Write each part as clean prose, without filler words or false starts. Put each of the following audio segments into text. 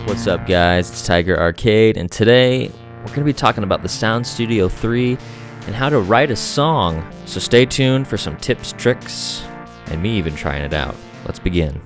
What's up, guys? It's Tiger Arcade, and today we're going to be talking about the Sound Studio 3 and how to write a song. So stay tuned for some tips, tricks, and me even trying it out. Let's begin.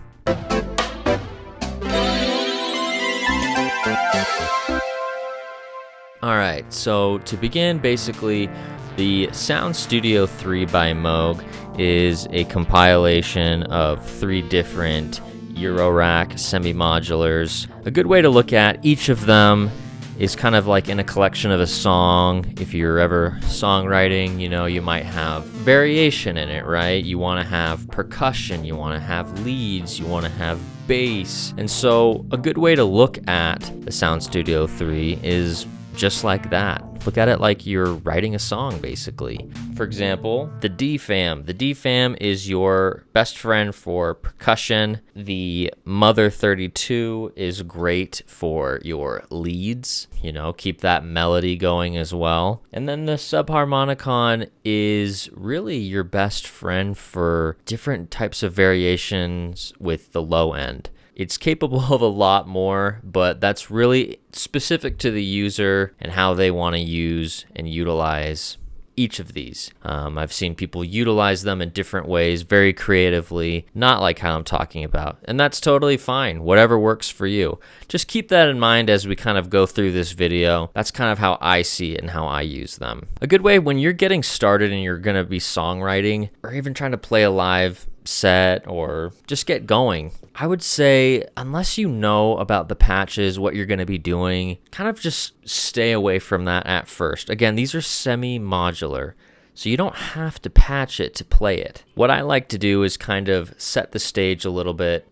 Alright, so to begin, basically, the Sound Studio 3 by Moog is a compilation of 3 different Eurorack semi-modulars. A good way to look at each of them is kind of like in a collection of a song. If you're ever songwriting, you might have variation in it, right? You want to have percussion, you want to have leads, you want to have bass. And so a good way to look at the Sound Studio 3 is just like that. Look at it like you're writing a song, basically. For example, the DFAM. The DFAM is your best friend for percussion. The Mother 32 is great for your leads. Keep that melody going as well. And then the Subharmonicon is really your best friend for different types of variations with the low end. It's capable of a lot more, but that's really specific to the user and how they want to use and utilize each of these. I've seen people utilize them in different ways, very creatively, not like how I'm talking about. And that's totally fine, whatever works for you. Just keep that in mind as we kind of go through this video. That's kind of how I see it and how I use them. A good way when you're getting started and you're going to be songwriting or even trying to play a live set or just get going, I would say, unless you know about the patches, what you're going to be doing, kind of just stay away from that at first. Again, these are semi-modular, so you don't have to patch it to play it. What I like to do is kind of set the stage a little bit,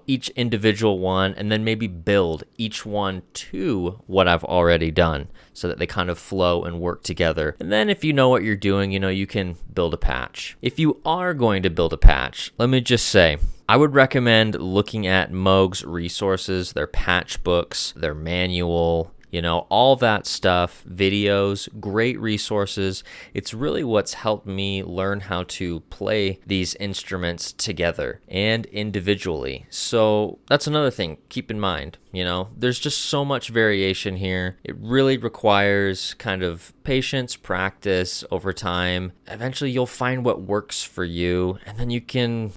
each individual one, and then maybe build each one to what I've already done so that they kind of flow and work together. And then if you know what you're doing, you can build a patch. If you are going to build a patch, let me just say, I would recommend looking at Moog's resources, their patch books, their manual, all that stuff, videos, great resources. It's really what's helped me learn how to play these instruments together and individually. So that's another thing, keep in mind, there's just so much variation here. It really requires kind of patience, practice over time. Eventually you'll find what works for you, and then you can,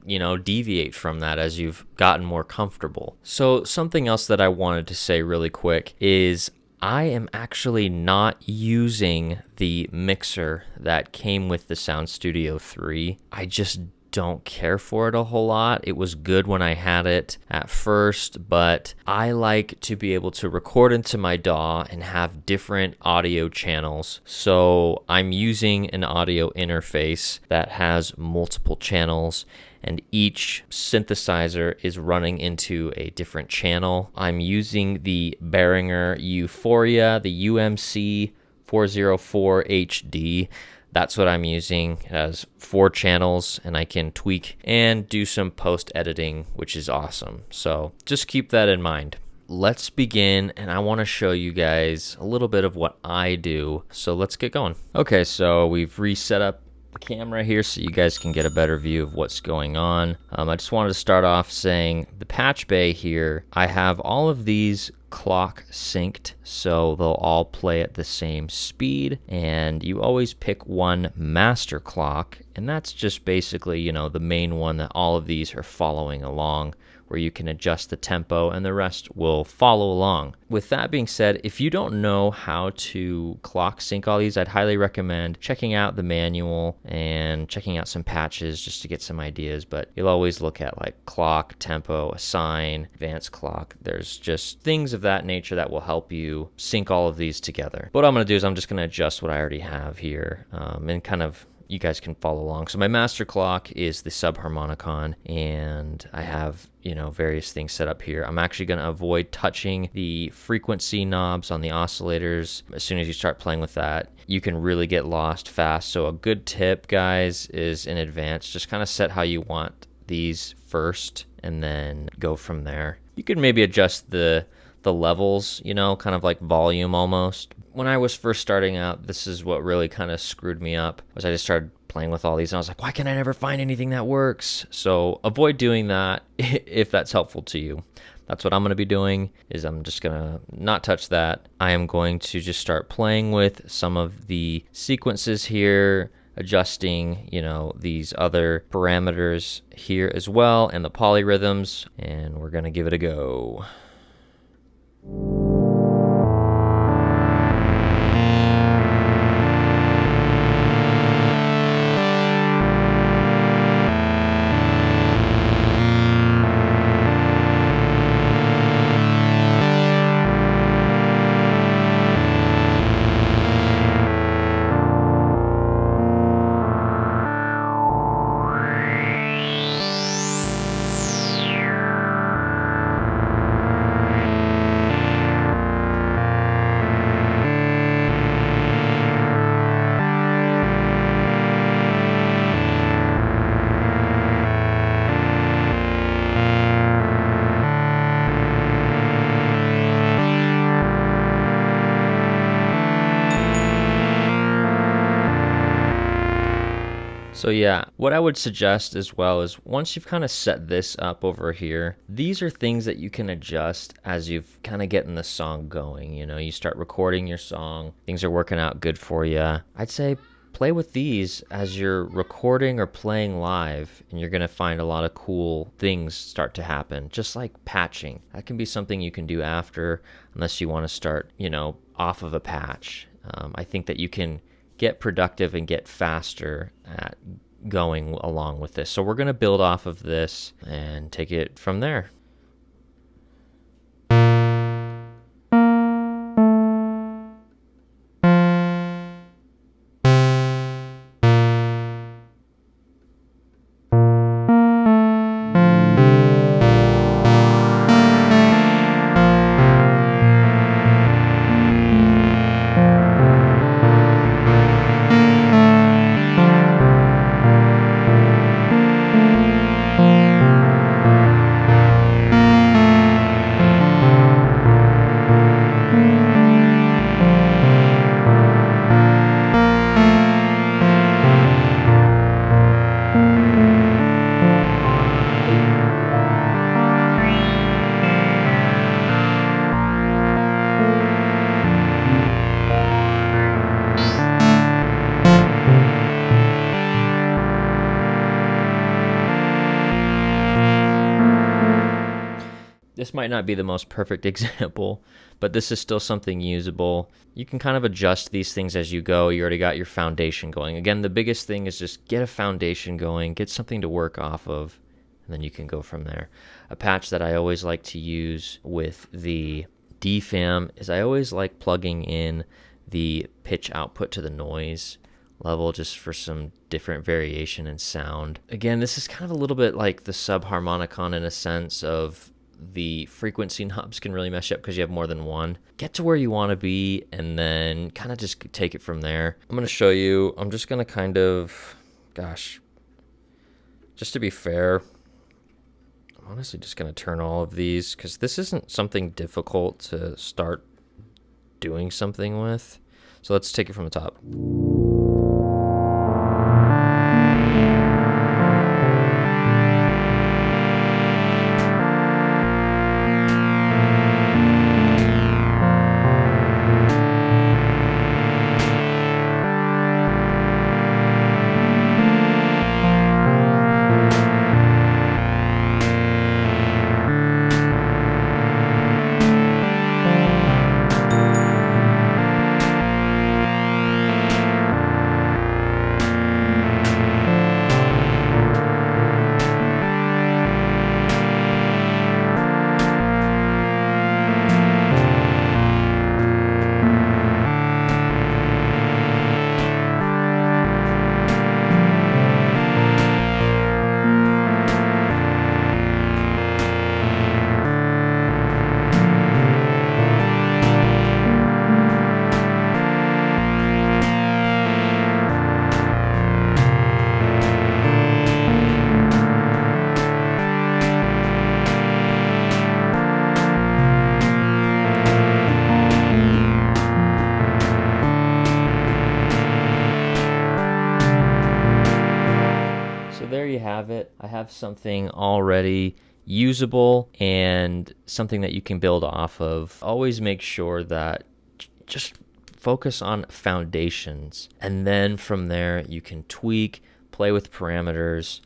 deviate from that as you've gotten more comfortable. So something else that I wanted to say really quick is I am actually not using the mixer that came with the Sound Studio 3. I just don't care for it a whole lot. It was good when I had it at first, but I like to be able to record into my DAW and have different audio channels. So I'm using an audio interface that has multiple channels, and each synthesizer is running into a different channel. I'm using the Behringer Euphoria, the UMC 404 HD. That's what I'm using. It has 4 channels, and I can tweak and do some post-editing, which is awesome. So just keep that in mind. Let's begin, and I want to show you guys a little bit of what I do. So let's get going. Okay, so we've reset up the camera here so you guys can get a better view of what's going on. I just wanted to start off saying the patch bay here, I have all of these clock synced, so they'll all play at the same speed, and you always pick one master clock, and that's just basically, the main one that all of these are following along, where you can adjust the tempo and the rest will follow along. With that being said, if you don't know how to clock sync all these, I'd highly recommend checking out the manual and checking out some patches just to get some ideas, but you'll always look at like clock, tempo, assign, advanced clock. There's just things of that nature that will help you sync all of these together. What I'm going to do is I'm just going to adjust what I already have here and kind of you guys can follow along. So my master clock is the Subharmonicon, and I have, various things set up here. I'm actually going to avoid touching the frequency knobs on the oscillators. As soon as you start playing with that, you can really get lost fast. So a good tip, guys, is in advance, just kind of set how you want these first and then go from there. You can maybe adjust the the levels, you know, kind of like volume almost. When I was first starting out, this is what really kind of screwed me up, was I just started playing with all these and I was like, why can I never find anything that works? So avoid doing that if that's helpful to you. That's what I'm going to be doing, is I'm just going to not touch that. I am going to just start playing with some of the sequences here, adjusting, you know, these other parameters here as well, and the polyrhythms, and we're going to give it a go. So yeah, what I would suggest as well is once you've kind of set this up over here, these are things that you can adjust as you've kind of getting the song going. You know, you start recording your song, things are working out good for you. I'd say play with these as you're recording or playing live, and you're going to find a lot of cool things start to happen, just like patching. That can be something you can do after, unless you want to start, you know, off of a patch. I think that you can get productive and get faster at going along with this. So we're going to build off of this and take it from there. This might not be the most perfect example, but this is still something usable. You can kind of adjust these things as you go. You already got your foundation going. Again, the biggest thing is just get a foundation going, get something to work off of, and then you can go from there. A patch that I always like to use with the DFAM is I always like plugging in the pitch output to the noise level just for some different variation in sound. Again, this is kind of a little bit like the Subharmonicon in a sense of the frequency knobs can really mess you up because you have more than one. Get to where you want to be and then kind of just take it from there. I'm going to show you. I'm just going to kind of, just to be fair, I'm honestly just going to turn all of these because this isn't something difficult to start doing something with. So let's take it from the top. have something already usable and something that you can build off of, always make sure that just focus on foundations. And then from there, you can tweak, play with parameters,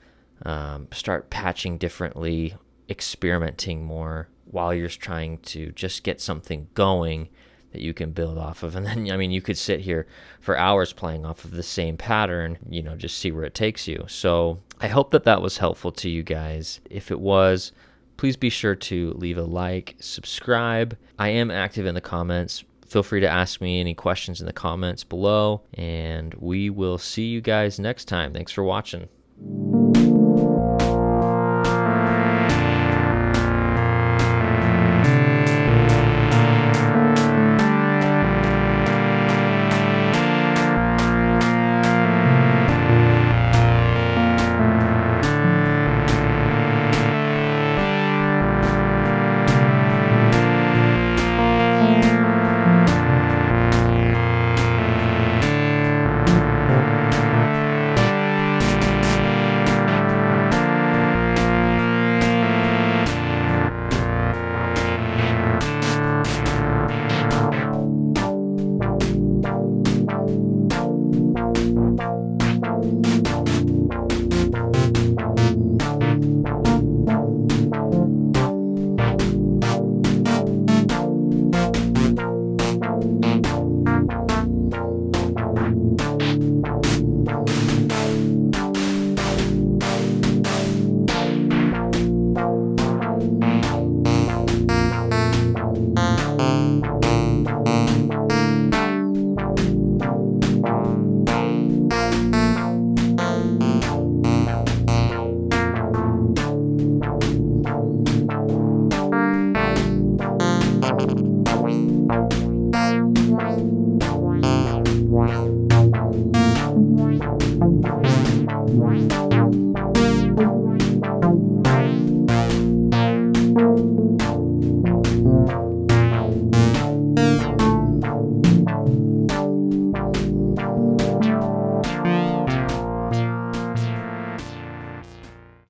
start patching differently, experimenting more while you're trying to just get something going that you can build off of. And then, I mean, you could sit here for hours playing off of the same pattern, just see where it takes you. So I hope that that was helpful to you guys. If it was, please be sure to leave a like, subscribe. I am active in the comments. Feel free to ask me any questions in the comments below, and we will see you guys next time. Thanks for watching.